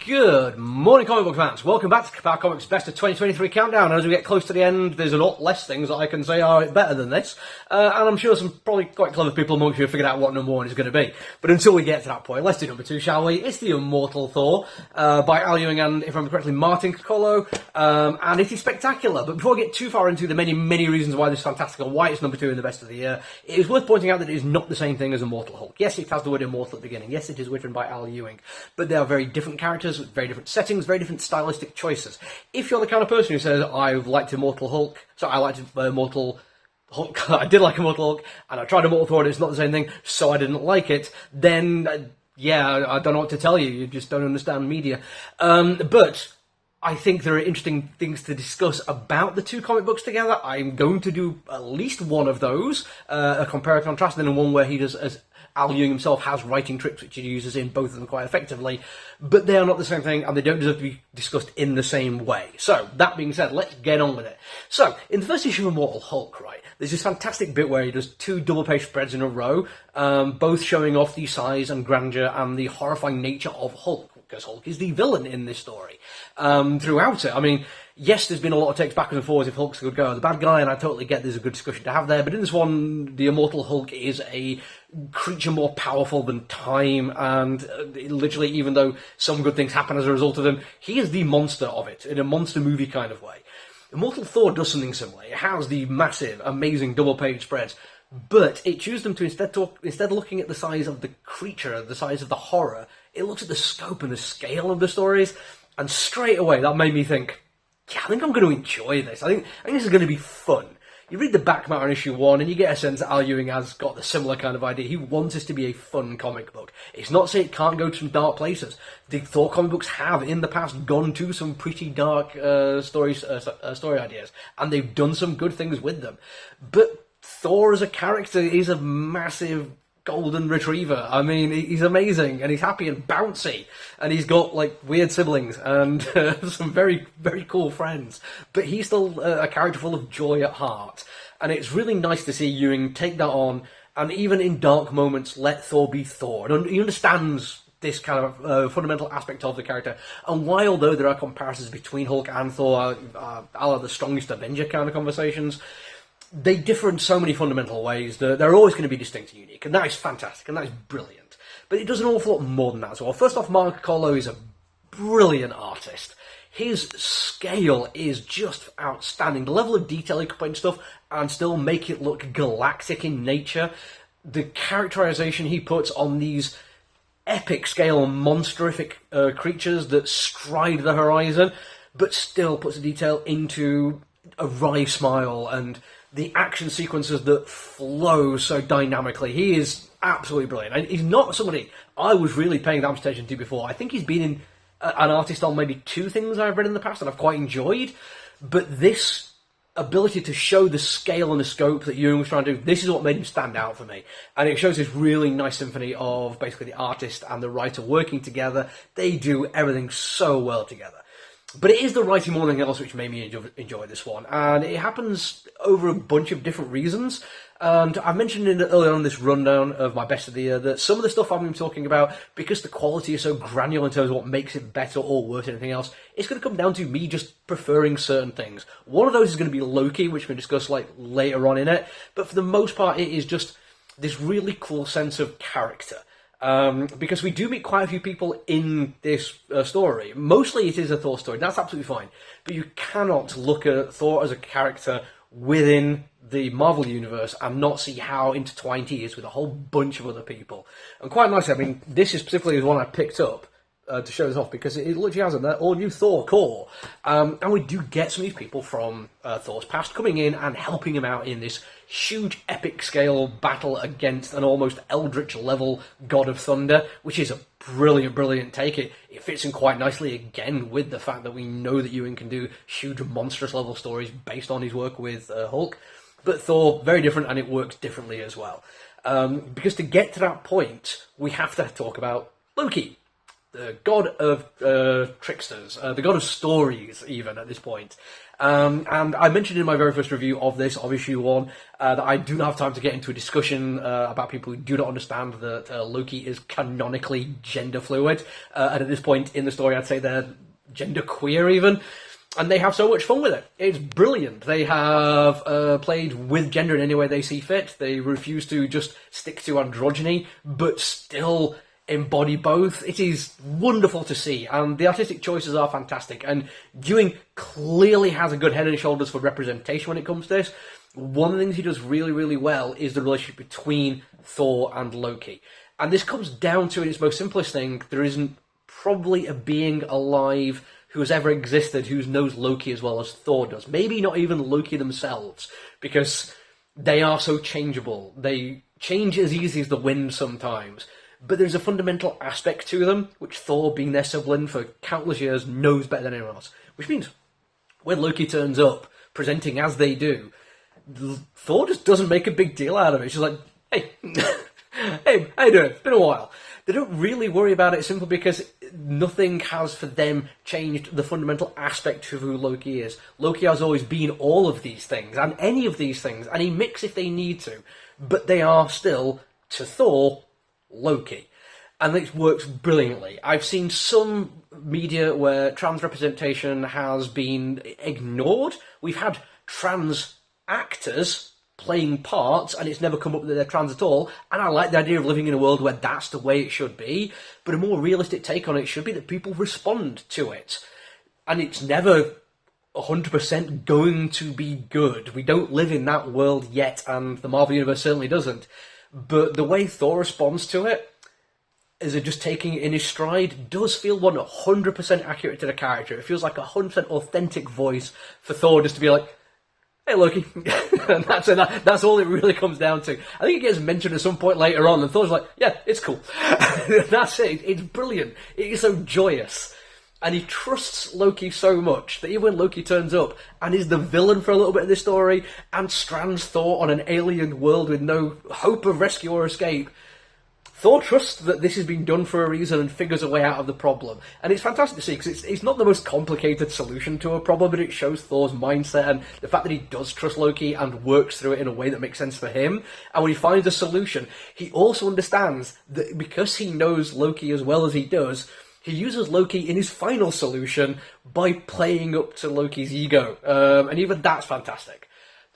Good morning, comic book fans. Welcome back to Ka-Pow Comics Best of 2023 Countdown. As we get close to the end, there's a lot less things that I can say are better than this. And I'm sure some probably quite clever people amongst you have figured out what number one is going to be. But until we get to that point, let's do number two, shall we? It's the Immortal Thor by Al Ewing and, if I remember correctly, Martin Coccolo. And it is spectacular. But before I get too far into the many, many reasons why this is fantastic and why it's number two in the Best of the Year, it is worth pointing out that it is not the same thing as Immortal Hulk. Yes, it has the word immortal at the beginning. Yes, it is written by Al Ewing. But they are very different characters with very different settings, very different stylistic choices. If you're the kind of person who says, I've liked Immortal Hulk, so I liked Immortal Hulk, I did like Immortal Hulk, and I tried Immortal Thor and it's not the same thing, so I didn't like it, then, yeah, I don't know what to tell you, you just don't understand media. But I think there are interesting things to discuss about the two comic books together. I'm going to do at least one of those, a compare and contrast, and then one where he does, as Al Ewing himself has writing tricks which he uses in both of them quite effectively, but they are not the same thing and they don't deserve to be discussed in the same way. So, that being said, let's get on with it. So, in the first issue of Immortal Hulk, right, there's this fantastic bit where he does two double-page spreads in a row, both showing off the size and grandeur and the horrifying nature of Hulk, because Hulk is the villain in this story. Throughout it, I mean, yes, there's been a lot of takes backwards and forwards if Hulk's a good guy or the bad guy, and I totally get there's a good discussion to have there, but in this one, the Immortal Hulk is a creature more powerful than time, and literally, even though some good things happen as a result of him, he is the monster of it, in a monster movie kind of way. Immortal Thor does something similar. It has the massive, amazing double-page spreads, but it chooses them to instead of looking at the size of the creature, the size of the horror, it looks at the scope and the scale of the stories, and straight away that made me think, yeah, I think I'm going to enjoy this. I think this is going to be fun. You read the back matter in issue 1 and you get a sense that Al Ewing has got the similar kind of idea. He wants this to be a fun comic book. It's not to say it can't go to some dark places. The Thor comic books have in the past gone to some pretty dark story ideas, and they've done some good things with them. But Thor as a character is a massive golden retriever. I mean, he's amazing, and he's happy and bouncy, and he's got, like, weird siblings, and some very, very cool friends, but he's still a character full of joy at heart, and it's really nice to see Ewing take that on, and even in dark moments, let Thor be Thor, and he understands this kind of fundamental aspect of the character, and why, although there are comparisons between Hulk and Thor, a la the strongest Avenger kind of conversations, they differ in so many fundamental ways that they're always going to be distinct and unique, and that is fantastic, and that is brilliant. But it does an awful lot more than that as well. First off, Mark Coccolo is a brilliant artist. His scale is just outstanding. The level of detail he can put in stuff and still make it look galactic in nature. The characterization he puts on these epic scale monstrific creatures that stride the horizon, but still puts the detail into a wry smile and the action sequences that flow so dynamically. He is absolutely brilliant. And he's not somebody I was really paying that much attention to before. I think he's been in an artist on maybe two things I've read in the past that I've quite enjoyed. But this ability to show the scale and the scope that Ewing was trying to do, this is what made him stand out for me. And it shows this really nice symphony of basically the artist and the writer working together. They do everything so well together. But it is the writing more than anything else which made me enjoy this one, and it happens over a bunch of different reasons. And I mentioned earlier on in this rundown of my best of the year that some of the stuff I'm talking about, because the quality is so granular in terms of what makes it better or worse than anything else, it's going to come down to me just preferring certain things. One of those is going to be Loki, which we'll discuss later on in it, but for the most part it is just this really cool sense of character. Because we do meet quite a few people in this story. Mostly it is a Thor story, that's absolutely fine. But you cannot look at Thor as a character within the Marvel Universe and not see how intertwined he is with a whole bunch of other people. And quite nicely, I mean, this is specifically the one I picked up to show this off, because it literally has an all-new Thor core. And we do get some of these people from Thor's past coming in and helping him out in this huge epic scale battle against an almost eldritch level god of thunder, which is a brilliant, brilliant take. It fits in quite nicely again with the fact that we know that Ewing can do huge monstrous level stories based on his work with Hulk. But Thor, very different, and it works differently as well. Because to get to that point, we have to talk about Loki. the god of tricksters, the god of stories, even at this point. And I mentioned in my very first review of this, of issue 1, that I do not have time to get into a discussion about people who do not understand that Loki is canonically gender fluid. And at this point in the story, I'd say they're gender queer even. And they have so much fun with it. It's brilliant. They have played with gender in any way they see fit. They refuse to just stick to androgyny, but still embody both. It is wonderful to see, and the artistic choices are fantastic. And Ewing clearly has a good head and shoulders for representation when it comes to this. One of the things he does really, really well is the relationship between Thor and Loki. And this comes down to, in its most simplest thing, there isn't probably a being alive who has ever existed who knows Loki as well as Thor does. Maybe not even Loki themselves, because they are so changeable. They change as easy as the wind sometimes. But there's a fundamental aspect to them, which Thor, being their sibling for countless years, knows better than anyone else. Which means, when Loki turns up, presenting as they do, Thor just doesn't make a big deal out of it. She's like, hey, hey, how you doing? It's been a while. They don't really worry about it simply because nothing has, for them, changed the fundamental aspect of who Loki is. Loki has always been all of these things, and any of these things, and he mix if they need to, but they are still, to Thor, Loki. And it works brilliantly. I've seen some media where trans representation has been ignored. We've had trans actors playing parts, and it's never come up that they're trans at all, and I like the idea of living in a world where that's the way it should be, but a more realistic take on it should be that people respond to it. And it's never 100% going to be good. We don't live in that world yet, and the Marvel Universe certainly doesn't. But the way Thor responds to it, is it just taking it in his stride, does feel 100% accurate to the character. It feels like a 100% authentic voice for Thor just to be like, hey Loki, and that's all it really comes down to. I think it gets mentioned at some point later on, and Thor's like, yeah, it's cool. That's it. It's brilliant. It is so joyous. And he trusts Loki so much that even when Loki turns up and is the villain for a little bit of this story and strands Thor on an alien world with no hope of rescue or escape, Thor trusts that this has been done for a reason and figures a way out of the problem. And it's fantastic to see, because it's not the most complicated solution to a problem, but it shows Thor's mindset and the fact that he does trust Loki and works through it in a way that makes sense for him. And when he finds a solution, he also understands that because he knows Loki as well as he does, he uses Loki in his final solution by playing up to Loki's ego. And even that's fantastic.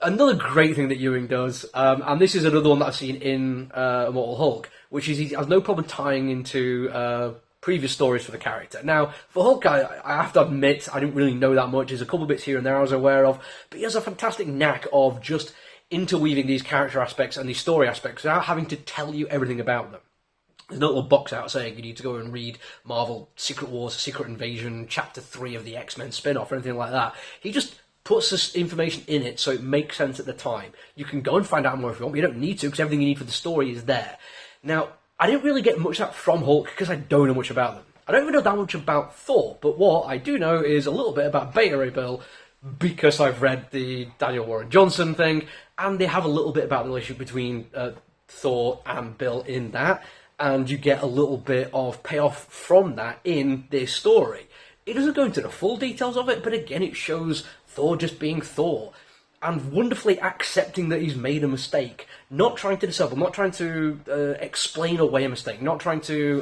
Another great thing that Ewing does, and this is another one that I've seen in Immortal Hulk, which is he has no problem tying into previous stories for the character. Now, for Hulk, I have to admit, I didn't really know that much. There's a couple of bits here and there I was aware of, but he has a fantastic knack of just interweaving these character aspects and these story aspects without having to tell you everything about them. There's no little box out saying you need to go and read Marvel Secret Wars, Secret Invasion, Chapter 3 of the X-Men spin-off or anything like that. He just puts this information in it so it makes sense at the time. You can go and find out more if you want, but you don't need to because everything you need for the story is there. Now, I didn't really get much of that from Hulk because I don't know much about them. I don't even know that much about Thor, but what I do know is a little bit about Beta Ray Bill because I've read the Daniel Warren Johnson thing, and they have a little bit about the relationship between Thor and Bill in that, and you get a little bit of payoff from that in this story. It doesn't go into the full details of it, but again, it shows Thor just being Thor and wonderfully accepting that he's made a mistake, not trying to disable, not trying to explain away a mistake, not trying to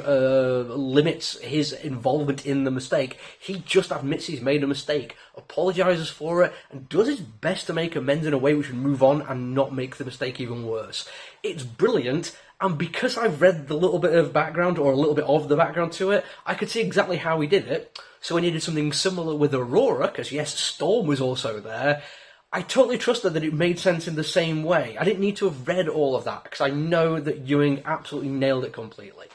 limit his involvement in the mistake. He just admits he's made a mistake, apologises for it, and does his best to make amends in a way which would move on and not make the mistake even worse. It's brilliant, and because I've read the little bit of background, or a little bit of the background to it, I could see exactly how he did it. So when he did something similar with Aurora, because yes, Storm was also there, I totally trusted that it made sense in the same way. I didn't need to have read all of that, because I know that Ewing absolutely nailed it completely.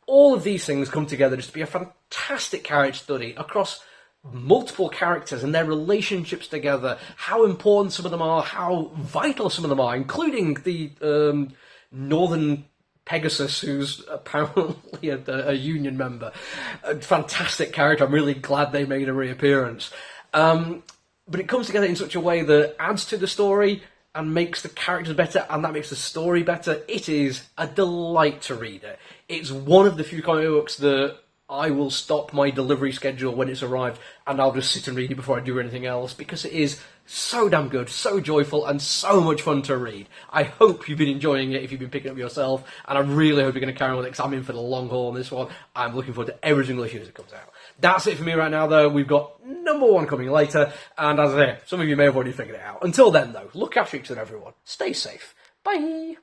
All of these things come together just to be a fantastic character study across multiple characters and their relationships together, how important some of them are, how vital some of them are, including the Northern Pegasus, who's apparently a Union member. A fantastic character. I'm really glad they made a reappearance. But it comes together in such a way that adds to the story and makes the characters better, and that makes the story better. It is a delight to read it. It's one of the few comic books that I will stop my delivery schedule when it's arrived, and I'll just sit and read it before I do anything else, because it is so damn good, so joyful, and so much fun to read. I hope you've been enjoying it if you've been picking it up yourself, and I really hope you're going to carry on with it, because I'm in for the long haul on this one. I'm looking forward to every single issue as it comes out. That's it for me right now, though. We've got number 1 coming later, and as I say, some of you may have already figured it out. Until then, though, look after each other, everyone. Stay safe. Bye!